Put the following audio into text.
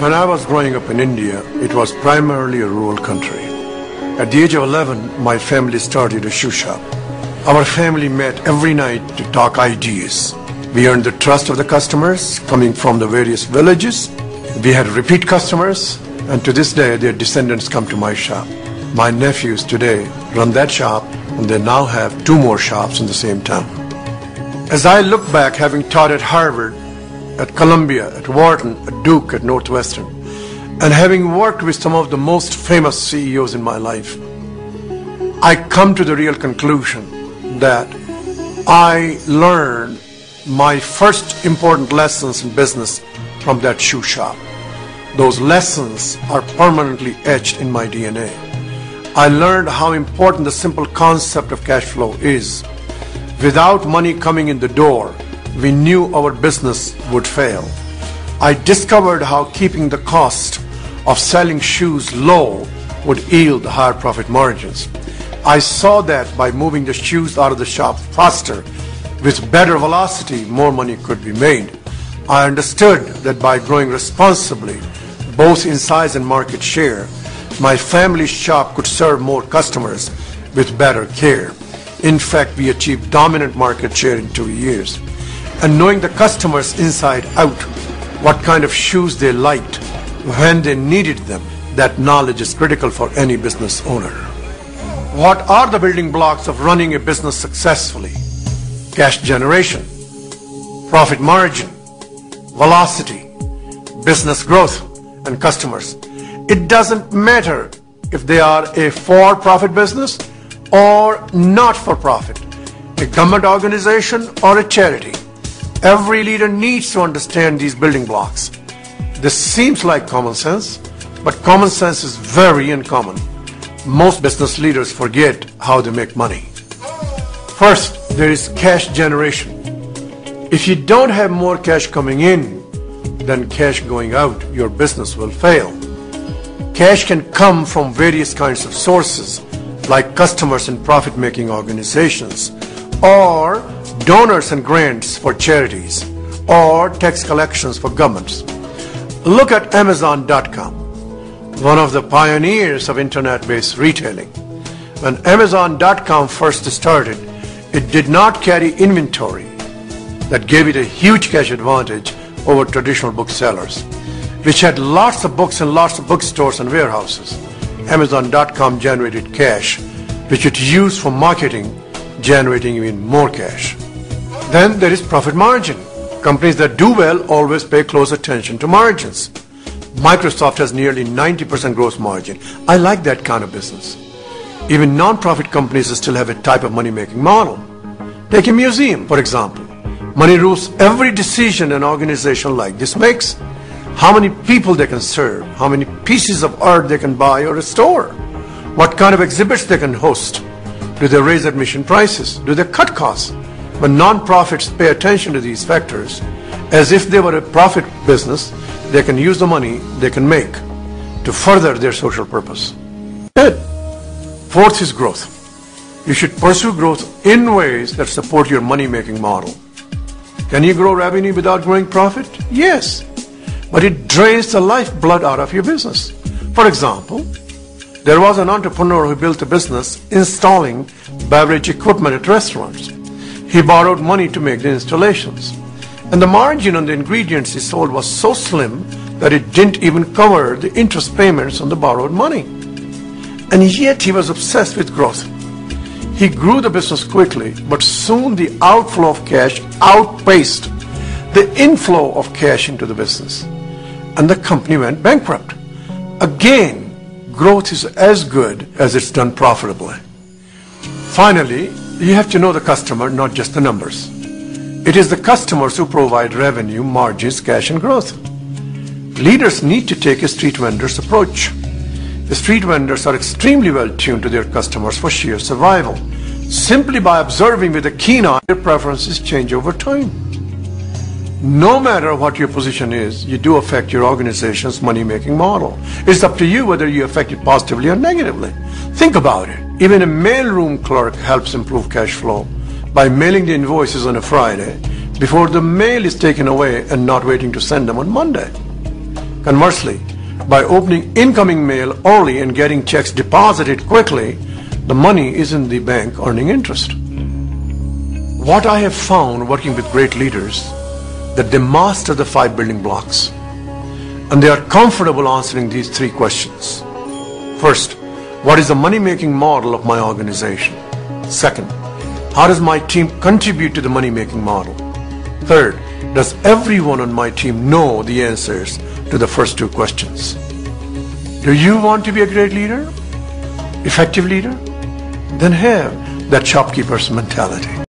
When I was growing up in India, it was primarily a rural country. At the age of 11, my family started a shoe shop. Our family met every night to talk ideas. We earned the trust of the customers coming from the various villages. We had repeat customers, and to this day, their descendants come to my shop. My nephews today run that shop, and they now have 2 more shops in the same town. As I look back, having taught at Harvard, at Columbia, at Wharton, at Duke, at Northwestern, and having worked with some of the most famous CEOs in my life, I come to the real conclusion that I learned my first important lessons in business from that shoe shop. Those lessons are permanently etched in my DNA. I learned how important the simple concept of cash flow is. Without money coming in the door, we knew our business would fail. I discovered how keeping the cost of selling shoes low would yield higher profit margins. I saw that by moving the shoes out of the shop faster, with better velocity, more money could be made. I understood that by growing responsibly, both in size and market share, my family's shop could serve more customers with better care. In fact, we achieved dominant market share in 2 years. And knowing the customers inside out, what kind of shoes they liked, when they needed them, that knowledge is critical for any business owner. What are the building blocks of running a business successfully? Cash generation, profit margin, velocity, business growth, and customers. It doesn't matter if they are a for-profit business or not for profit, a government organization or a charity. Every leader needs to understand these building blocks. This seems like common sense, but common sense is very uncommon. Most business leaders forget how they make money. First, there is cash generation. If you don't have more cash coming in than cash going out, your business will fail. Cash can come from various kinds of sources, like customers in profit-making organizations, or donors and grants for charities, or tax collections for governments. Look at Amazon.com, one of the pioneers of internet-based retailing. When Amazon.com first started, it did not carry inventory that gave it a huge cash advantage over traditional booksellers, which had lots of books and lots of bookstores and warehouses. Amazon.com generated cash, which it used for marketing, generating even more cash. Then there is profit margin. Companies that do well always pay close attention to margins. Microsoft has nearly 90% gross margin. I like that kind of business. Even non-profit companies still have a type of money-making model. Take a museum, for example. Money rules every decision an organization like this makes. How many people they can serve, how many pieces of art they can buy or restore, what kind of exhibits they can host. Do they raise admission prices? Do they cut costs? When non-profits pay attention to these factors, as if they were a profit business, they can use the money they can make to further their social purpose. Good. Fourth is growth. You should pursue growth in ways that support your money-making model. Can you grow revenue without growing profit? Yes, but it drains the lifeblood out of your business. For example, there was an entrepreneur who built a business installing beverage equipment at restaurants. He borrowed money to make the installations, and the margin on the ingredients he sold was so slim that it didn't even cover the interest payments on the borrowed money. And yet he was obsessed with growth. He grew the business quickly, but soon the outflow of cash outpaced the inflow of cash into the business, and the company went bankrupt. Again, growth is as good as it's done profitably. Finally, you have to know the customer, not just the numbers. It is the customers who provide revenue, margins, cash, and growth. Leaders need to take a street vendor's approach. The street vendors are extremely well tuned to their customers for sheer survival. Simply by observing with a keen eye, their preferences change over time. No matter what your position is, you do affect your organization's money-making model. It's up to you whether you affect it positively or negatively. Think about it. Even a mailroom clerk helps improve cash flow by mailing the invoices on a Friday before the mail is taken away and not waiting to send them on Monday. Conversely, by opening incoming mail early and getting checks deposited quickly, the money is in the bank earning interest. What I have found working with great leaders, that they master the 5 building blocks and they are comfortable answering these 3 questions. First, what is the money-making model of my organization? Second, how does my team contribute to the money-making model? Third, does everyone on my team know the answers to the first 2 questions? Do you want to be a great leader? Effective leader? Then have that shopkeeper's mentality.